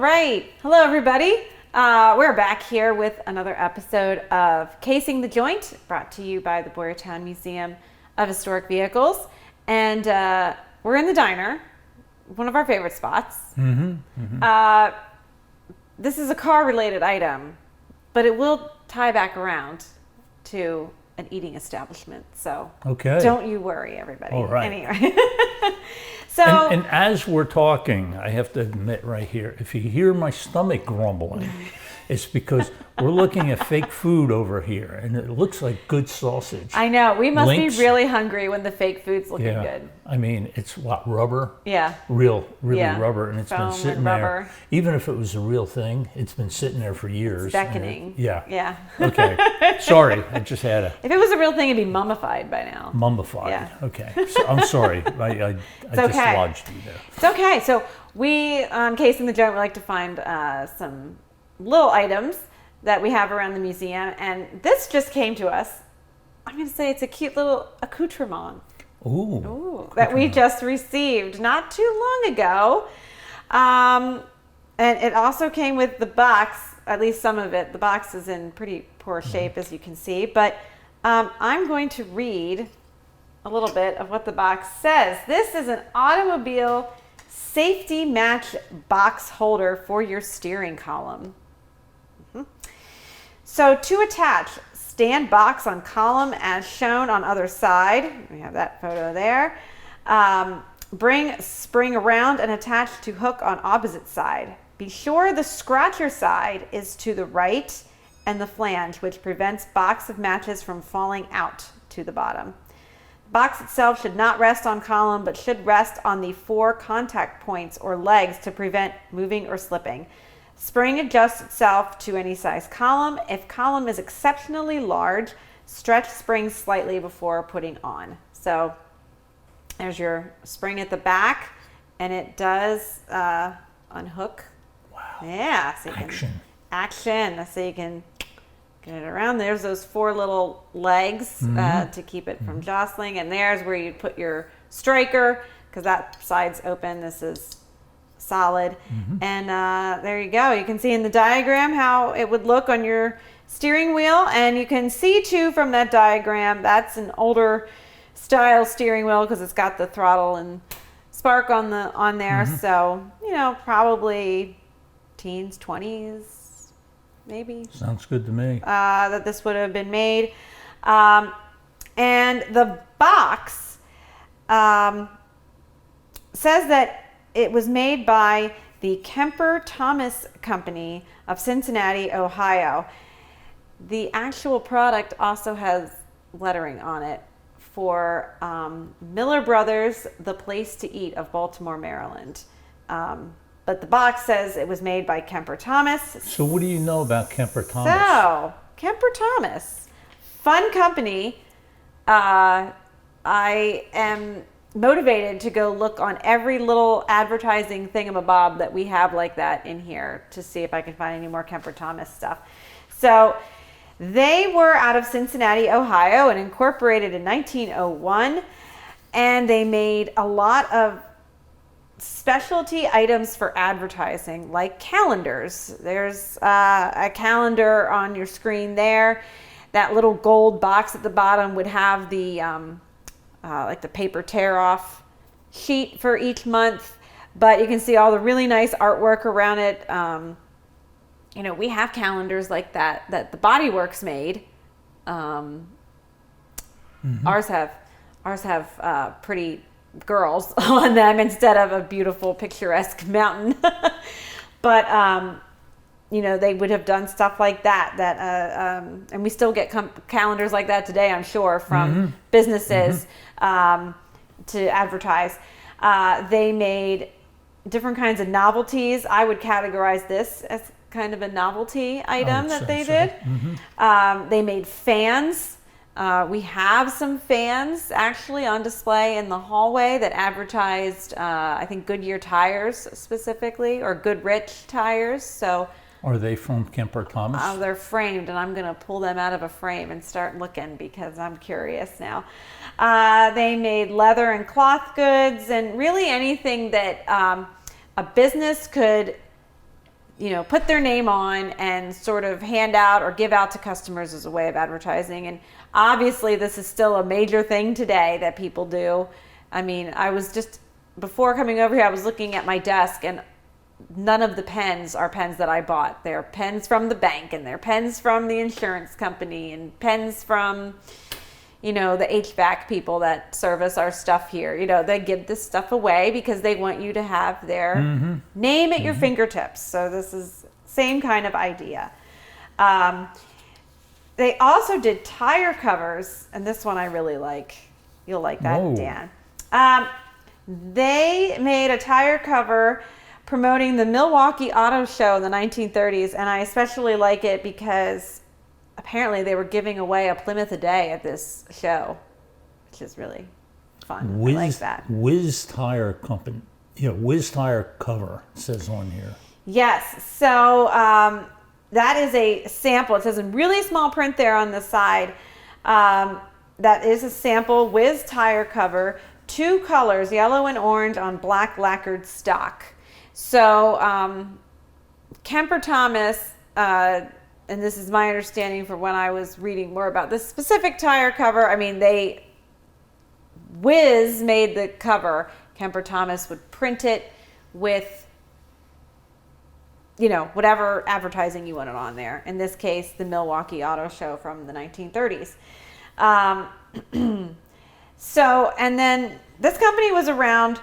right. Hello, everybody. We're back here with another episode of Casing the Joint, brought to you by the Boyertown Museum of Historic Vehicles. And we're in the diner, one of our favorite spots. This is a car-related item, but it will tie back around to an eating establishment. So don't you worry, everybody. All right. Anyway. And as we're talking, I have to admit right here, if you hear my stomach grumbling, it's because we're looking at fake food over here, and it looks like good sausage. I know. We must be really hungry when the fake food's looking good. I mean, it's what, rubber? Yeah. Really rubber, and it's been sitting rubber. there. Even if it was a real thing, it's been sitting there for years. It's beckoning. Yeah. Okay. Sorry, I just had a... If it was a real thing, it'd be mummified by now. Mummified. Yeah. Okay. So, I'm sorry. I just lodged you there. It's okay. So we, on Casing the Joint, we like to find some little items that we have around the museum, and this just came to us. I'm going to say it's a cute little accoutrement. Ooh, that we just received not too long ago. And it also came with the box, at least some of it. The box is in pretty poor shape, as you can see, but I'm going to read a little bit of what the box says. This is an automobile safety match box holder for your steering column. So to attach, stand box on column as shown on other side. We have that photo there. Bring spring around and attach to hook on opposite side. Be sure the scratcher side is to the right and the flange, which prevents box of matches from falling out to the bottom. The box itself should not rest on column, but should rest on the 4 contact points or legs to prevent moving or slipping. Spring adjusts itself to any size column. If column is exceptionally large, stretch spring slightly before putting on. So there's your spring at the back, and it does unhook. Wow. Yeah. So action. So you can get it around. There's those 4 little legs to keep it from jostling. And there's where you put your striker, because that side's open. This is solid. And there you go. You can see in the diagram how it would look on your steering wheel, and you can see too from that diagram that's an older style steering wheel because it's got the throttle and spark on there. So probably teens, 20s, maybe. Sounds good to me. That this would have been made. And the box says that it was made by the Kemper-Thomas Company of Cincinnati, Ohio. The actual product also has lettering on it for Miller Brothers, The Place to Eat of Baltimore, Maryland. But the box says it was made by Kemper-Thomas. So what do you know about Kemper-Thomas? So, Kemper-Thomas, fun company. I am motivated to go look on every little advertising thingamabob that we have like that in here to see if I can find any more Kemper-Thomas stuff. So they were out of Cincinnati, Ohio, and incorporated in 1901, and they made a lot of specialty items for advertising, like calendars. There's a calendar on your screen there. That little gold box at the bottom would have the like the paper tear-off sheet for each month, but you can see all the really nice artwork around it. We have calendars like that the Body Works made. Ours have pretty girls on them instead of a beautiful picturesque mountain. But they would have done stuff like that and we still get calendars like that today, I'm sure, from businesses to advertise. They made different kinds of novelties. I would categorize this as kind of a novelty item that they did. They made fans. We have some fans actually on display in the hallway that advertised, I think, Goodyear tires specifically, or Goodrich tires. So Are they from Kemper-Thomas? They're framed, and I'm going to pull them out of a frame and start looking because I'm curious now. They made leather and cloth goods and really anything that a business could put their name on and sort of hand out or give out to customers as a way of advertising. And obviously this is still a major thing today that people do. I mean, before coming over here, I was looking at my desk, and none of the pens are pens that I bought. They're pens from the bank, and they're pens from the insurance company, and pens from, the HVAC people that service our stuff here. They give this stuff away because they want you to have their name at your fingertips. So this is same kind of idea. They also did tire covers, and this one I really like. You'll like that, Whoa. Dan. They made a tire cover promoting the Milwaukee Auto Show in the 1930s, and I especially like it because apparently they were giving away a Plymouth a day at this show, which is really fun. I like that. Whiz Tire Company, Whiz Tire cover says on here. Yes, so that is a sample. It says in really small print there on the side. That is a sample Whiz Tire cover, 2 colors, yellow and orange on black lacquered stock. So Kemper-Thomas, and this is my understanding from when I was reading more about this specific tire cover. I mean, Whiz made the cover. Kemper-Thomas would print it with, whatever advertising you wanted on there. In this case, the Milwaukee Auto Show from the 1930s. And then this company was around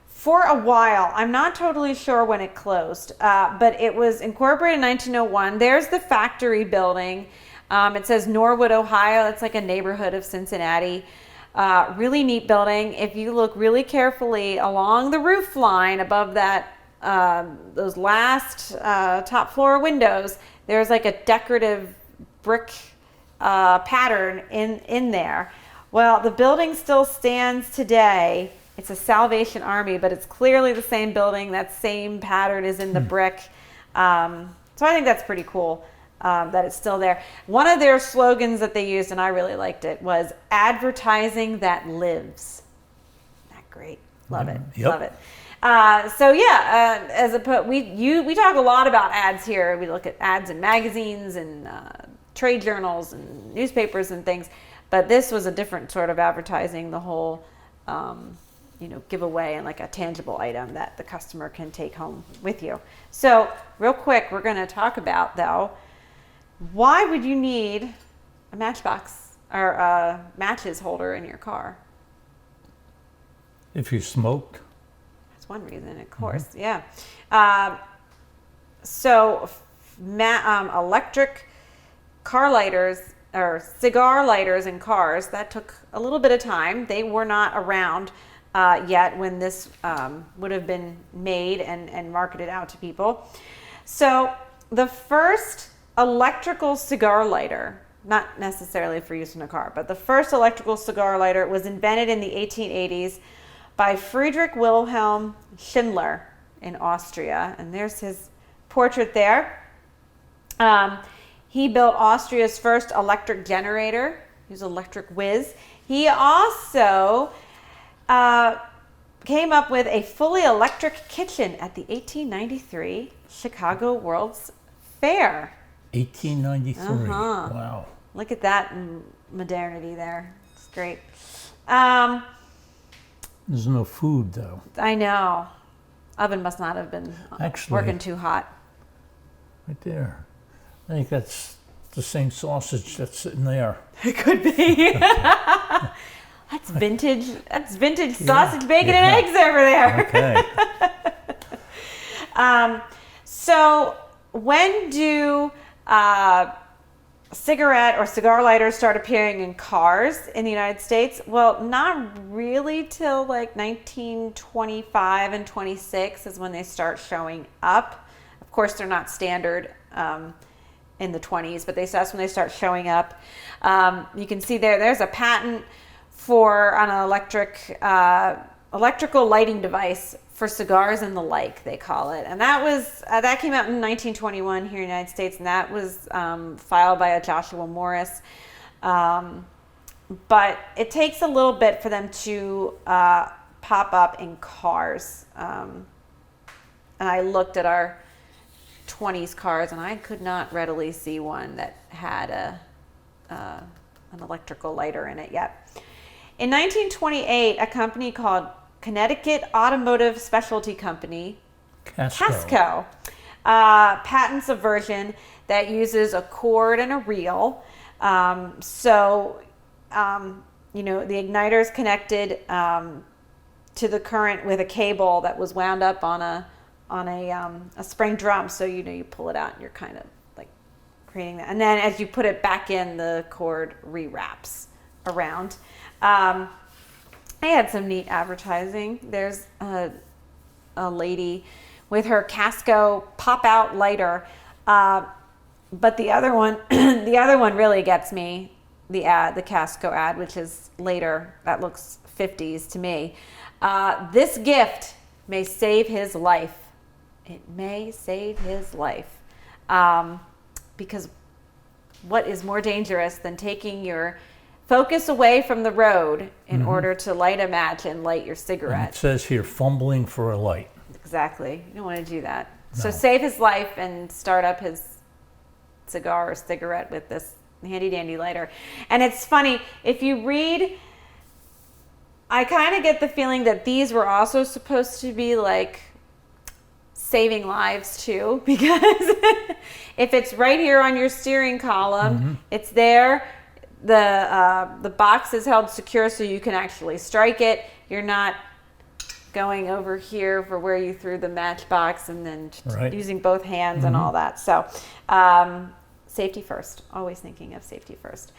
for a while. I'm not totally sure when it closed, but it was incorporated in 1901. There's the factory building. It says Norwood, Ohio. It's like a neighborhood of Cincinnati. Really neat building. If you look really carefully along the roof line above that, those last top floor windows, there's like a decorative brick pattern in there. Well, the building still stands today. It's a Salvation Army, but it's clearly the same building. That same pattern is in the brick. So I think that's pretty cool that it's still there. One of their slogans that they used, and I really liked it, was advertising that lives. Isn't that great? Love it. Yep. Love it. We talk a lot about ads here. We look at ads in magazines and trade journals and newspapers and things. But this was a different sort of advertising, the whole, giveaway and like a tangible item that the customer can take home with you. So real quick, we're going to talk about, though, why would you need a matchbox or a matches holder in your car? If you smoked. That's one reason, of course. Yeah. Electric car lighters or cigar lighters in cars, that took a little bit of time. They were not around yet when this would have been made and marketed out to people. So the first electrical cigar lighter, not necessarily for use in a car, but the first electrical cigar lighter was invented in the 1880s by Friedrich Wilhelm Schindler in Austria. And there's his portrait there. He built Austria's first electric generator. He was electric whiz. He also came up with a fully electric kitchen at the 1893 Chicago World's Fair. 1893. Wow. Look at that modernity there. It's great. There's no food, though. I know. Oven must not have been working too hot. Right there. I think that's the same sausage that's sitting there. It could be. That's vintage sausage, bacon, and eggs over there. Okay. So when do cigarette or cigar lighters start appearing in cars in the United States? Well, not really till like 1925 and 26 is when they start showing up. Of course, they're not standard in the 20s, but that's when they start showing up. You can see there's a patent for an electrical lighting device for cigars and the like, they call it. And that came out in 1921 here in the United States, and that was filed by a Joshua Morris. But it takes a little bit for them to pop up in cars. And I looked at our 1920s cars, and I could not readily see one that had an electrical lighter in it yet. In 1928, a company called Connecticut Automotive Specialty Company, Casco, patents a version that uses a cord and a reel. The igniter is connected to the current with a cable that was wound up on a spring drum. So you pull it out and you're kind of like creating that. And then as you put it back in, the cord rewraps around. I had some neat advertising. There's a lady with her Casco pop-out lighter, but the other one really gets me. The Casco ad, which is later, that looks 50s to me. This gift may save his life. It may save his life, because what is more dangerous than taking your focus away from the road in order to light a match and light your cigarette? And it says here, fumbling for a light. Exactly. You don't want to do that. No. So save his life and start up his cigar or cigarette with this handy dandy lighter. And it's funny, if you read, I kind of get the feeling that these were also supposed to be like saving lives too, because if it's right here on your steering column, it's there. The box is held secure so you can actually strike it. You're not going over here for where you threw the matchbox and then using both hands and all that. So safety first, always thinking of safety first.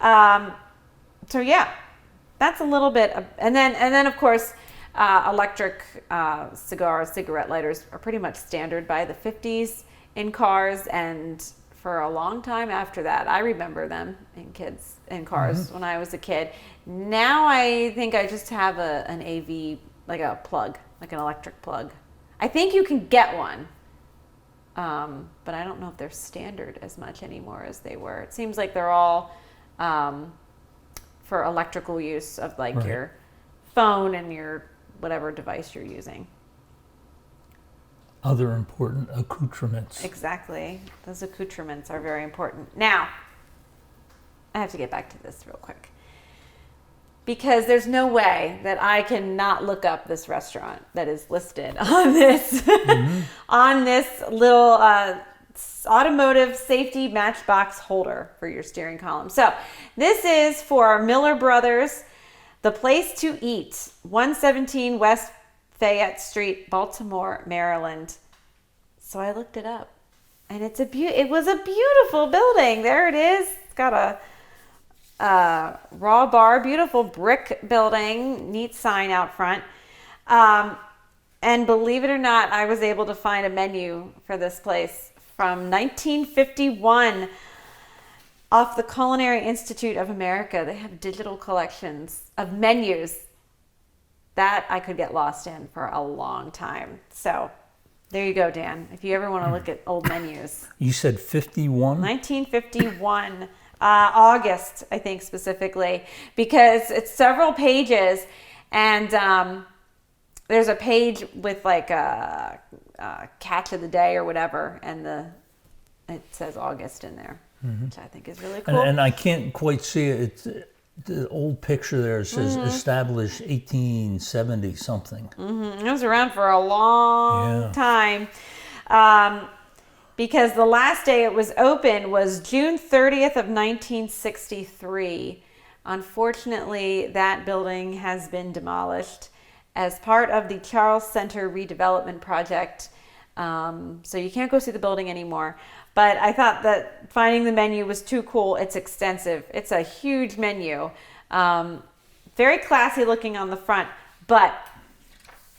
So yeah, that's a little bit of, and then of course electric cigarette lighters are pretty much standard by the 50s in cars, and for a long time after that. I remember them in cars when I was a kid. Now I think I just have an AV, like a plug, like an electric plug. I think you can get one, but I don't know if they're standard as much anymore as they were. It seems like they're all for electrical use of like your phone and your whatever device you're using. Other important accoutrements. Exactly. Those accoutrements are very important. Now, I have to get back to this real quick, because there's no way that I can not look up this restaurant that is listed on this on this little automotive safety matchbox holder for your steering column. So this is for Miller Brothers, The Place to Eat, 117 West Fayette Street, Baltimore, Maryland. So I looked it up, and it was a beautiful building. There it is. It's got a raw bar, beautiful brick building, neat sign out front. And believe it or not, I was able to find a menu for this place from 1951 off the Culinary Institute of America. They have digital collections of menus that I could get lost in for a long time. So there you go, Dan. If you ever want to look at old menus. You said 51? 1951, August, I think specifically, because it's several pages, and there's a page with like a catch of the day or whatever, and it says August in there, which I think is really cool. And I can't quite see it. The old picture there says established 1870 something. It was around for a long time, because the last day it was open was June 30th of 1963. Unfortunately, that building has been demolished as part of the Charles Center redevelopment project. So you can't go see the building anymore. But I thought that finding the menu was too cool. It's extensive. It's a huge menu. Very classy looking on the front. But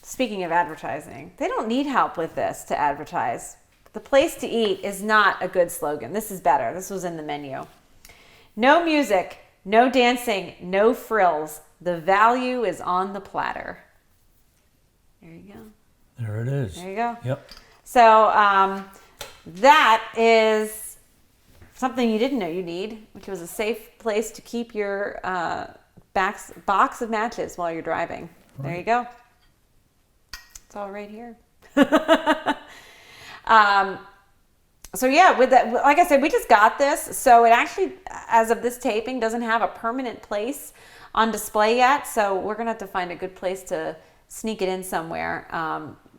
speaking of advertising, they don't need help with this to advertise. The Place to Eat is not a good slogan. This is better. This was in the menu. No music, no dancing, no frills. The value is on the platter. There you go. There it is. There you go. Yep. So that is something you didn't know you need, which was a safe place to keep your box of matches while you're driving. Right. There you go. It's all right here. So yeah, with that, like I said, we just got this. So it actually, as of this taping, doesn't have a permanent place on display yet. So we're gonna have to find a good place to sneak it in somewhere.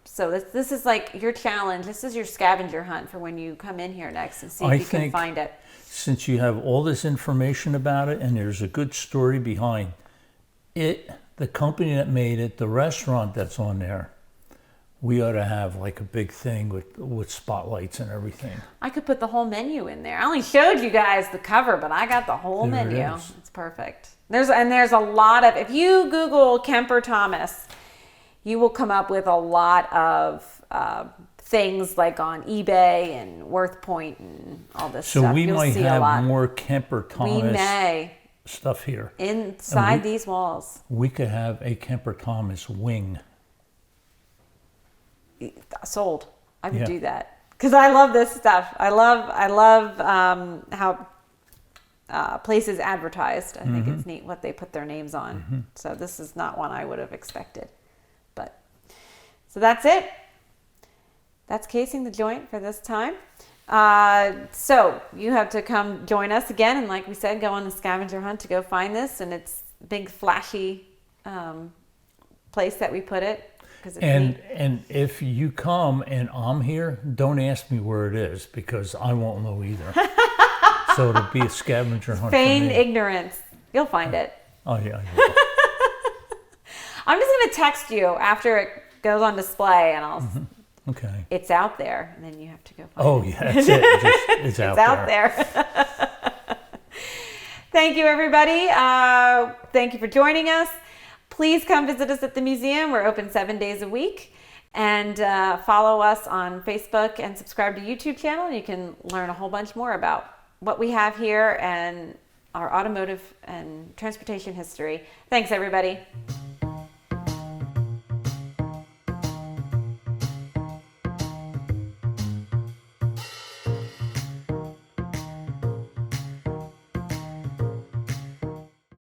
So this is like your challenge. This is your scavenger hunt for when you come in here next and see if you can find it. Since you have all this information about it and there's a good story behind it, the company that made it, the restaurant that's on there, we ought to have like a big thing with spotlights and everything. I could put the whole menu in there. I only showed you guys the cover, but I got the whole menu. It's perfect. There's a lot of, if you Google Kemper-Thomas, you will come up with a lot of things like on eBay and WorthPoint and all this stuff. So we might have more Kemper-Thomas stuff here. Inside these walls. We could have a Kemper-Thomas wing. Sold. I would do that because I love this stuff. I love how places advertised. I think it's neat what they put their names on. So this is not one I would have expected, but so that's it. That's casing the joint for this time. So you have to come join us again, and like we said, go on the scavenger hunt to go find this. And it's a big flashy place that we put it. And if you come and I'm here, don't ask me where it is because I won't know either. So it'll be a scavenger hunt. Feign ignorance. You'll find it. Oh yeah. I will. I'm just gonna text you after it goes on display, and I'll. Okay. It's out there, and then you have to go find it. Oh yeah, that's it. It's out there. It's out there. Thank you, everybody. Thank you for joining us. Please come visit us at the museum. We're open 7 days a week. And follow us on Facebook and subscribe to YouTube channel. And you can learn a whole bunch more about what we have here and our automotive and transportation history. Thanks, everybody.